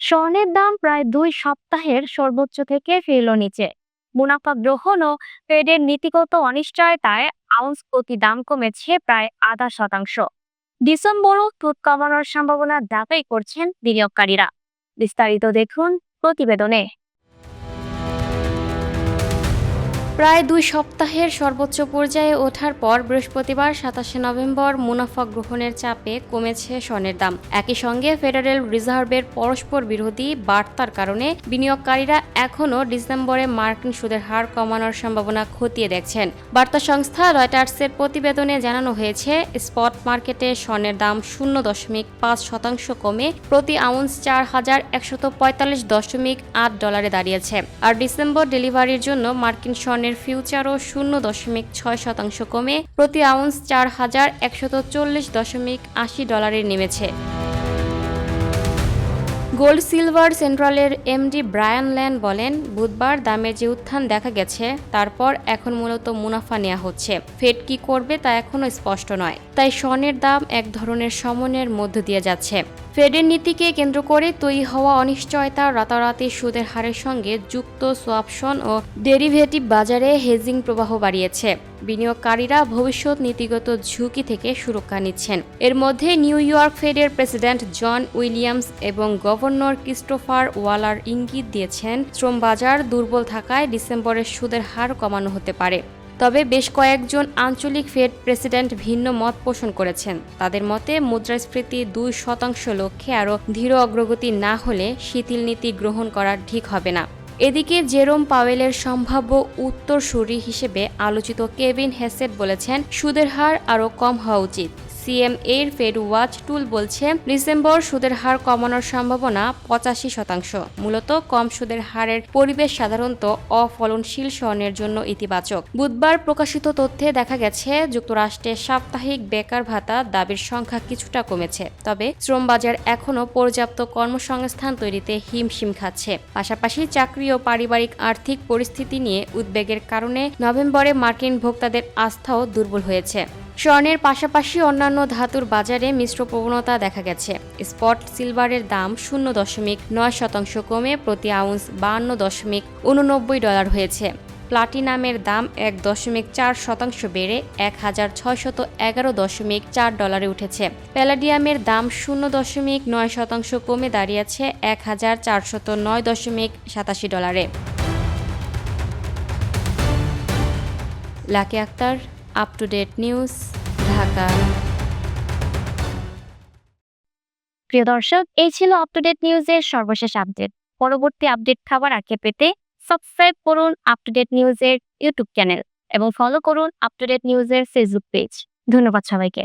স্বর্ণের দাম প্রায় 2 সপ্তাহের সর্বোচ্চ থেকে ফিরল নিচে। মুনাফা গ্রহণ ও ফেডের নীতিগত অনিশ্চয়তায় আউন্স প্রতি দাম কমেছে প্রায় 0.5%। ডিসেম্বরও সুদ কমানোর সম্ভাবনা দাবি করছেন বিনিয়োগকারীরা। বিস্তারিত দেখুন প্রতিবেদনে। প্রায় 2 সপ্তাহের সর্বোচ্চ পর্যায়ে ওঠার পর বৃহস্পতিবার 27 নভেম্বর মুনাফা গ্রহণের চাপে কমেছে স্বর্ণের দাম। একই সঙ্গে ফেডারেল রিজার্ভের পরস্পর বিরোধী বার্তার কারণে বিনিয়োগকারীরা এখনও ডিসেম্বরে মার্কিন সুদের হার কমানোর সম্ভাবনা খতিয়ে দেখছেন। বার্তা সংস্থা রয়টার্সের প্রতিবেদনে জানানো হয়েছে, স্পট মার্কেটে স্বর্ণের দাম 0.5% কমে প্রতি আউন্স $4,145.8 দাঁড়িয়েছে। আর ডিসেম্বর ডেলিভারির জন্য মার্কিন স্বর্ণের ফিউচারও 0.6% কমে প্রতি আউন্স $4,140.80 নেমেছে। গোল্ড সিলভার সেন্ট্রালের এমডি ব্রায়ান ল্যান বলেন, বুধবার দামের যে উত্থান দেখা গেছে তারপর এখন মূলত মুনাফা নেওয়া হচ্ছে। ফেড কি করবে তা এখনও স্পষ্ট নয়, তাই স্বর্ণের দাম এক ধরনের সমন্বয়ের মধ্য দিয়ে যাচ্ছে। ফেডের নীতিকে কেন্দ্র করে তৈরি হওয়া অনিশ্চয়তা রাতারাতি সুদের হারের সঙ্গে যুক্ত সোয়াপশন ও ডেরিভেটিভ বাজারে হেজিং প্রবাহ বাড়িয়েছে। বিনিয়োগকারীরা ভবিষ্যৎ নীতিগত ঝুঁকি থেকে সুরক্ষা নিচ্ছেন। এর মধ্যে নিউ ইয়র্ক ফেডের প্রেসিডেন্ট জন উইলিয়ামস এবং গভর্নর ক্রিস্টোফার ওয়ালার ইঙ্গিত দিয়েছেন, শ্রম বাজার দুর্বল থাকায় ডিসেম্বরের সুদের হার কমানো হতে পারে। তবে বেশ কয়েকজন আঞ্চলিক ফেড প্রেসিডেন্ট ভিন্ন মত পোষণ করেছেন। তাদের মতে মুদ্রাস্ফীতি 2% লক্ষ্যে আরও ধীর অগ্রগতি না হলে শিথিল নীতি গ্রহণ করা ঠিক হবে না। এদিকে জেরোম পাওয়েলের সম্ভাব্য উত্তরসূরি হিসেবে আলোচিত কেভিন হেসেট বলেছেন, সুদের হার আরও কম হওয়া উচিত। সিএমএর ফেড ওয়াচ টুল বলছে, ডিসেম্বর সুদের হার কমানোর সম্ভাবনা 85%। মূলত কম সুদের হারের পরিবেশ সাধারণত অফলনশীল স্বর্ণের জন্য ইতিবাচক। বুধবার প্রকাশিত তথ্যে দেখা গেছে, যুক্তরাষ্ট্রের সাপ্তাহিক বেকার ভাতা দাবির সংখ্যা কিছুটা কমেছে, তবে শ্রমবাজার এখনও পর্যাপ্ত কর্মসংস্থান তৈরিতে হিমশিম খাচ্ছে। পাশাপাশি চাকরি ও পারিবারিক আর্থিক পরিস্থিতি নিয়ে উদ্বেগের কারণে নভেম্বরে মার্কিন ভোক্তাদের আস্থাও দুর্বল হয়েছে। স্বর্ণের পাশাপাশি অন্যান্য ধাতুর বাজারে মিশ্র প্রবণতা দেখা গেছে। স্পট সিলভারের দাম 0.9% কমে প্রতি আউন্স $52.89 হয়েছে। প্লাটিনামের দাম 1.4% বেড়ে $1,611.4 উঠেছে। প্যালাডিয়ামের দাম 0.9% কমে দাঁড়িয়েছে $1,409.87। Lucky Akter, up to date news, Dhaka. প্রিয় দর্শক, এই ছিল আপ টু ডেট নিউজের সর্বশেষ আপডেট। পরবর্তী আপডেট খাবার আগে পেতে সাবস্ক্রাইব করুন আপ টু ডেট নিউজের ইউটিউব চ্যানেল এবং ফলো করুন আপ টু ডেট নিউজের ফেসবুক পেজ। ধন্যবাদ সবাইকে।